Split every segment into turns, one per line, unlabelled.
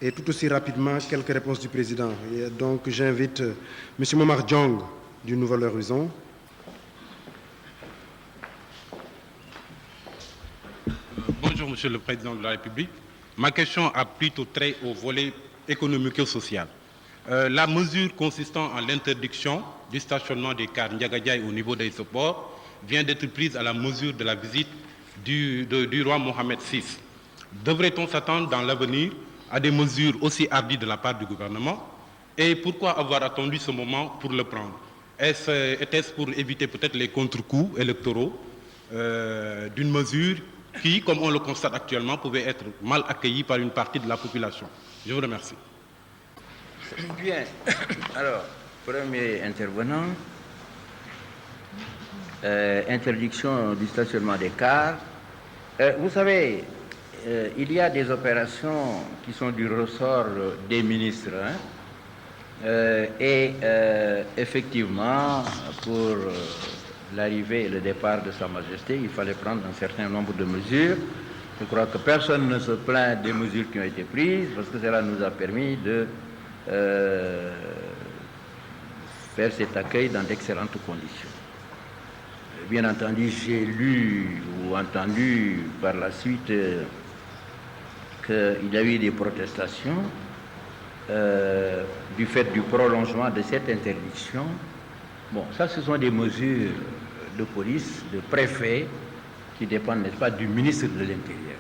et tout aussi rapidement quelques réponses du président. Et donc j'invite M. Momar Diong du Nouvel Horizon.
Bonjour Monsieur le Président de la République. Ma question a plutôt trait au volet économique et social. La mesure consistant en l'interdiction du stationnement des cars Ndiagadjaï au niveau des aéroports vient d'être prise à la mesure de la visite du roi Mohamed VI. Devrait-on s'attendre dans l'avenir à des mesures aussi hardies de la part du gouvernement? Et pourquoi avoir attendu ce moment pour le prendre? Était-ce pour éviter peut-être les contre-coups électoraux d'une mesure qui, comme on le constate actuellement, pouvait être mal accueillie par une partie de la population? Je vous remercie.
Bien. Alors, premier intervenant, interdiction du stationnement des cars. Vous savez, il y a des opérations qui sont du ressort des ministres. Effectivement, pour l'arrivée et le départ de Sa Majesté, il fallait prendre un certain nombre de mesures. Je crois que personne ne se plaint des mesures qui ont été prises, parce que cela nous a permis de faire cet accueil dans d'excellentes conditions. Bien entendu, j'ai lu ou entendu par la suite qu'il y a eu des protestations du fait du prolongement de cette interdiction. Bon, ça, ce sont des mesures de police, de préfet, qui dépendent, n'est-ce pas, du ministre de l'Intérieur.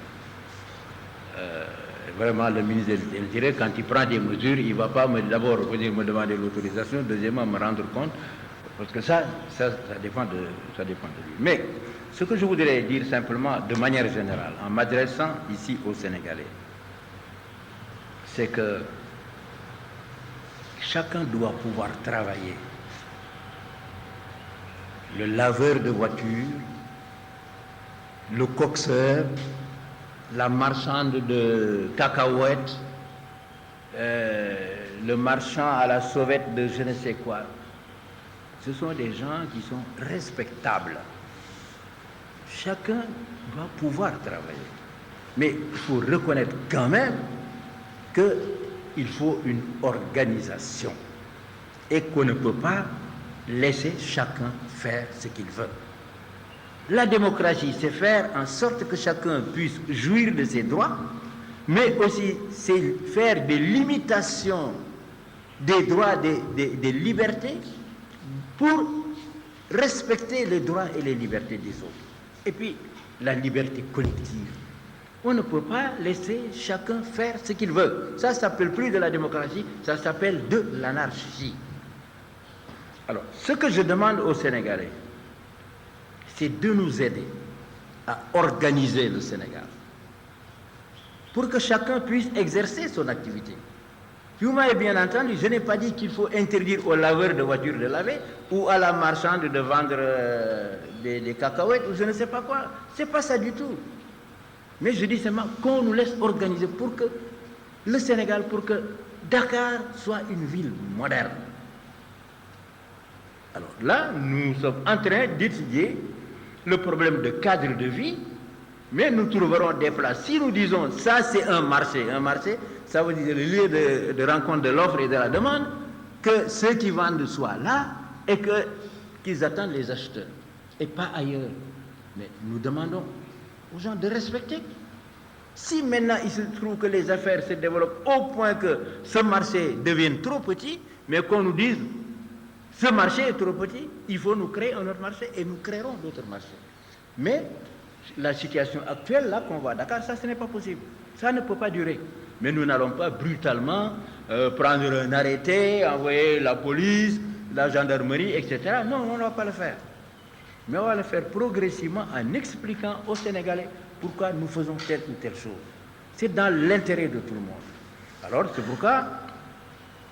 Vraiment, le ministre de l'Intérieur, quand il prend des mesures, il ne va pas d'abord me demander l'autorisation, deuxièmement me rendre compte, parce que ça dépend de lui. Mais ce que je voudrais dire simplement, de manière générale, en m'adressant ici aux Sénégalais, c'est que chacun doit pouvoir travailler. Le laveur de voiture, le coxeur, la marchande de cacahuètes, le marchand à la sauvette de je ne sais quoi. Ce sont des gens qui sont respectables. Chacun doit pouvoir travailler. Mais il faut reconnaître quand même qu'il faut une organisation et qu'on ne peut pas laisser chacun faire ce qu'il veut. La démocratie, c'est faire en sorte que chacun puisse jouir de ses droits, mais aussi c'est faire des limitations des droits, des libertés, pour respecter les droits et les libertés des autres. Et puis, la liberté collective. On ne peut pas laisser chacun faire ce qu'il veut. Ça ne s'appelle plus de la démocratie, ça s'appelle de l'anarchie. Alors, ce que je demande aux Sénégalais, c'est de nous aider à organiser le Sénégal pour que chacun puisse exercer son activité. Vous m'avez bien entendu, je n'ai pas dit qu'il faut interdire aux laveurs de voitures de laver ou à la marchande de vendre des cacahuètes ou je ne sais pas quoi. Ce n'est pas ça du tout. Mais je dis seulement qu'on nous laisse organiser pour que le Sénégal, pour que Dakar soit une ville moderne. Alors là, nous sommes en train d'étudier le problème de cadre de vie, mais nous trouverons des places. Si nous disons ça c'est un marché, ça veut dire le lieu de rencontre de l'offre et de la demande, que ceux qui vendent soient là et qu'ils attendent les acheteurs et pas ailleurs. Mais nous demandons aux gens de respecter. Si maintenant il se trouve que les affaires se développent au point que ce marché devienne trop petit, mais qu'on nous dise ce marché est trop petit, il faut nous créer un autre marché et nous créerons d'autres marchés. Mais la situation actuelle, là qu'on voit à Dakar, ça ce n'est pas possible. Ça ne peut pas durer. Mais nous n'allons pas brutalement prendre un arrêté, envoyer la police, la gendarmerie, etc. Non, on ne va pas le faire. Mais on va le faire progressivement en expliquant aux Sénégalais pourquoi nous faisons telle ou telle chose. C'est dans l'intérêt de tout le monde. Alors c'est pourquoi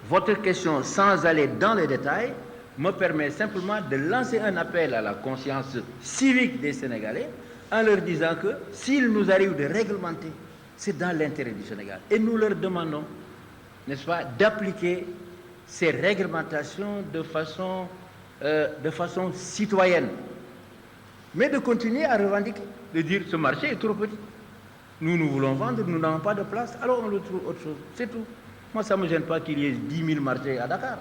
votre question, sans aller dans les détails, me permet simplement de lancer un appel à la conscience civique des Sénégalais en leur disant que s'il nous arrive de réglementer, c'est dans l'intérêt du Sénégal. Et nous leur demandons, n'est-ce pas, d'appliquer ces réglementations de façon citoyenne. Mais de continuer à revendiquer, de dire ce marché est trop petit. nous voulons vendre, nous n'avons pas de place, alors on le trouve autre chose. C'est tout. Moi, ça ne me gêne pas qu'il y ait 10 000 marchés à Dakar.